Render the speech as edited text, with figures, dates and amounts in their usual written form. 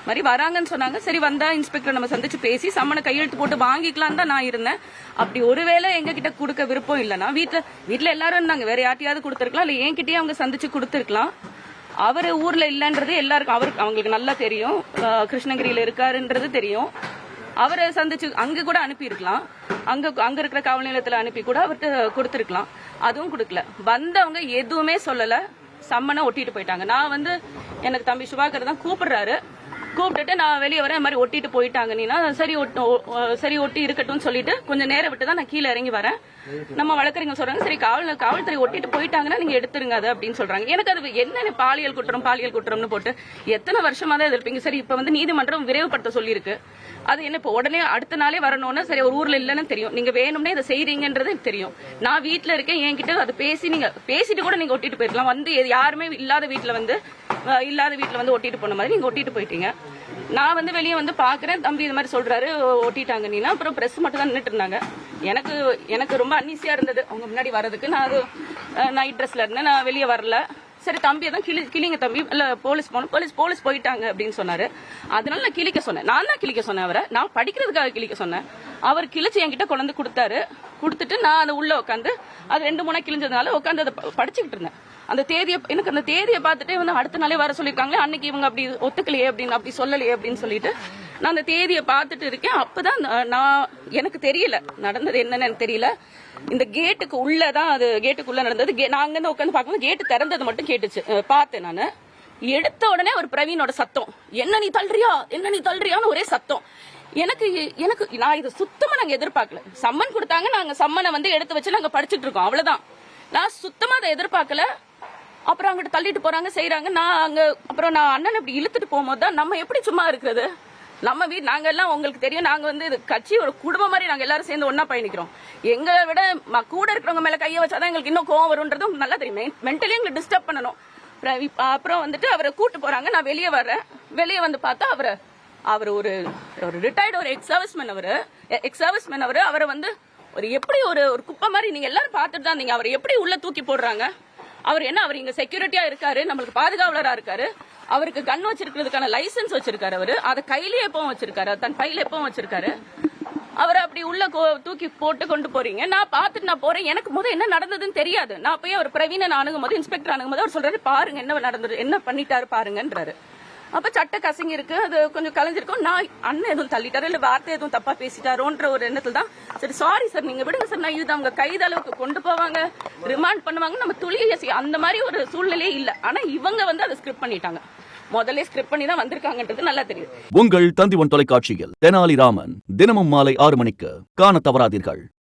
மாதிரி வராங்கன்னு சொன்னாங்க. சரி வந்தா இன்ஸ்பெக்டர் நம்ம சந்திச்சு பேசி சம்மனை கையெழுத்து போட்டு வாங்கிக்கலாம் தான் நான் இருந்தேன். அப்படி ஒருவேளை எங்க கிட்ட கொடுக்க விருப்பம் இல்லைன்னா வீட்டுல எல்லாரும் இருந்தாங்க, வேற யார்ட்டையாவது கொடுத்துருக்கலாம், இல்ல என்கிட்டயே அவங்க சந்திச்சு கொடுத்துருக்கலாம். அவரு ஊர்ல இல்லன்றது எல்லாருக்கும் அவங்களுக்கு நல்லா தெரியும். கிருஷ்ணகிரியில இருக்காருன்றது தெரியும். அவரை சந்திச்சு அங்க கூட அனுப்பி இருக்கலாம், அங்க இருக்கிற காவல் நிலையத்துல அனுப்பி கூட அவர்கிட்ட கொடுத்துருக்கலாம். அதுவும் கொடுக்கல. வந்தவங்க எதுவுமே சொல்லல, சம்மனை ஒட்டிட்டு போயிட்டாங்க. நான் எனக்கு தம்பி சுபாகர் தான் கூப்பிடுறாரு. கூப்பிட்டுட்டு நான் வெளியே வரேன், இந்த மாதிரி ஒட்டிட்டு போயிட்டாங்க. நீனா சரி ஒட்டி இருக்கட்டும் சொல்லிட்டு கொஞ்சம் நேரம் விட்டு தான் நான் கீழே இறங்கி வரேன். நம்ம வழக்கறிஞர் சொல்றாங்க, சரி காவல்துறை ஒட்டிட்டு போயிட்டாங்கன்னா நீங்க எடுத்துருங்க அது அப்படின்னு சொல்றாங்க. எனக்கு அது என்ன பாலியல் குற்றம்னு போட்டு எத்தனை வருஷமா தான் எதிர்ப்பீங்க? சரி இப்ப நீதிமன்றம் விரைவுபடுத்த சொல்லியிருக்கு. அது என்ன இப்ப உடனே அடுத்த நாளே வரணும்னா சரி ஒரு ஊர்ல இல்லன்னு தெரியும், நீங்க வேணும்னே இதை செய்றீங்கன்றது தெரியும். நான் வீட்டுல இருக்கேன், என்கிட்ட அது பேசிட்டு கூட நீங்க ஒட்டிட்டு போயிருக்கலாம். யாருமே இல்லாத வீட்டுல ஒட்டிட்டு போன மாதிரி நீங்க ஒட்டிட்டு போயிட்டீங்க. நான் வெளியே பாக்குறேன், தம்பி இது மாதிரி சொல்றாரு ஒட்டிட்டாங்க நீனா. அப்புறம் பிரஸ் மட்டும் தான் நின்றுட்டு இருந்தாங்க. எனக்கு ரொம்ப அன்ஈசியா இருந்தது அவங்க முன்னாடி வர்றதுக்கு. நான் நைட் ட்ரெஸ்ல இருந்தேன், நான் வெளியே வரல. சரி தம்பியை தான் கிளிங்க தம்பி, இல்ல போலீஸ் போனோம், போலீஸ் போயிட்டாங்க அப்படின்னு சொன்னாரு. அதனால நான் கிளிக்க சொன்னேன். நான் தான் கிளிக்க சொன்னேன் அவரை, நான் படிக்கிறதுக்காக கிளிக்க சொன்னேன். அவர் கிழிச்சு என்கிட்ட கொண்டு கொடுத்தாரு. கொடுத்துட்டு நான் அதை உள்ள உட்காந்து அது 2-3 கிழிஞ்சதுனால உட்காந்து அதை படிச்சுக்கிட்டு இருந்தேன். அந்த தேதியை பார்த்துட்டு அடுத்த நாளே வர சொல்லியிருக்காங்களே, அன்னைக்கு இவங்க அப்படி ஒத்துக்கலையே அப்படின்னு, அப்படி சொல்லலையே அப்படின்னு சொல்லிட்டு நான் அந்த தேதியை பார்த்துட்டு இருக்கேன். அப்பதான் எனக்கு தெரியல நடந்தது என்னன்னு எனக்கு தெரியல. இந்த கேட்டுக்கு உள்ளதான் அது கேட்டுக்குள்ள நடந்தது. நாங்க உட்காந்து பார்க்கும்போது கேட்டு திறந்தது மட்டும் கேட்டுச்சு. பார்த்தேன் நான். எடுத்த உடனே ஒரு பிரவீனோட சத்தம், என்ன நீ தள்ளுறியான்னு ஒரே சத்தம். எனக்கு நான் இது சுத்தமா நாங்க எதிர்பார்க்கல. சம்மன் கொடுத்தாங்க, நாங்க சம்மனை எடுத்து வச்சு நாங்க படிச்சுட்டு இருக்கோம், அவ்வளவுதான். நான் சுத்தமா அதை எதிர்பார்க்கல. அப்புறம் அங்கிட்டு தள்ளிட்டு போறாங்க, செய்யறாங்க. அப்புறம் நான் அண்ணன் இப்படி இழுத்துட்டு போகும்போது தான் நம்ம எப்படி சும்மா இருக்கிறது, நம்ம நாங்க எல்லாம் உங்களுக்கு தெரியும், நாங்க இது கட்சி ஒரு குடும்பம் மாதிரி நாங்க எல்லாரும் சேர்ந்து ஒன்னா பயணிக்கிறோம். எங்களை விட கூட இருக்கிறவங்க மேல கைய வச்சாதான் எங்களுக்கு இன்னும் கோவம் வரும்ன்றதும் நல்லா தெரியும். மென்டலி எங்களுக்கு டிஸ்டர்ப் பண்ணணும். அப்புறம் அவரை கூட்டு போறாங்க. நான் வெளியே வர்றேன். வெளியே பார்த்தா அவர் ஒரு ரிட்டையர்டு ஒரு எக்ஸ் சர்வீஸ்மேன். அவரை ஒரு எப்படி ஒரு குப்பை மாதிரி நீங்க எல்லாரும் பார்த்துட்டு தான் இருந்தீங்க. அவர் எப்படி உள்ள தூக்கி போடுறாங்க. அவர் இங்க செக்யூரிட்டியா இருக்காரு, நம்மளுக்கு பாதுகாவலரா இருக்காரு. அவருக்கு கண் வச்சிருக்கிறதுக்கான லைசன்ஸ் வச்சிருக்காரு. அவரு அதை கையிலேயே எப்பவும் வச்சிருக்காரு, தன் பையில எப்பவும் வச்சிருக்காரு. அவரை அப்படி உள்ள தூக்கி போட்டு கொண்டு போறீங்க. நான் பார்த்துட்டு நான் போறேன். எனக்கு என்ன நடந்ததுன்னு தெரியாது. நான் போய் அவர் பிரவீனை அணுகும் போது, இன்ஸ்பெக்டர் அணுகும் போது அவர் சொல்றாரு, பாருங்க என்ன நடந்தது, என்ன பண்ணிட்டாரு பாருங்கன்றாரு. அப்ப சட்ட கசங்கி இருக்கு, அது கொஞ்சம் கலைஞ்சிருக்கும். நான் அண்ணன் எதுவும் தள்ளிட்டாரு இல்ல வார்த்தை எதுவும் தப்பா பேசிட்டாரோன்ற ஒரு எண்ணத்துல தான் சரி சாரி சார் நீங்க விடுங்க சார், நான் இது அவங்க கைதளவுக்கு கொண்டு போவாங்க, ரிமாண்ட் பண்ணுவாங்க, நம்ம துளியை அந்த மாதிரி ஒரு சூழ்நிலையே இல்ல. ஆனா இவங்க அதை ஸ்கிரிப்ட் பண்ணிட்டாங்க. முதல்ல ஸ்கிரிப்ட் பண்ணி தான் வந்திருக்காங்கன்றது நல்லா தெரியுது. உங்கள் தந்திவன் தொலைக்காட்சியில் தெனாலிராமன் தினமும் மாலை 6 மணிக்கு காண தவறாதீர்கள்.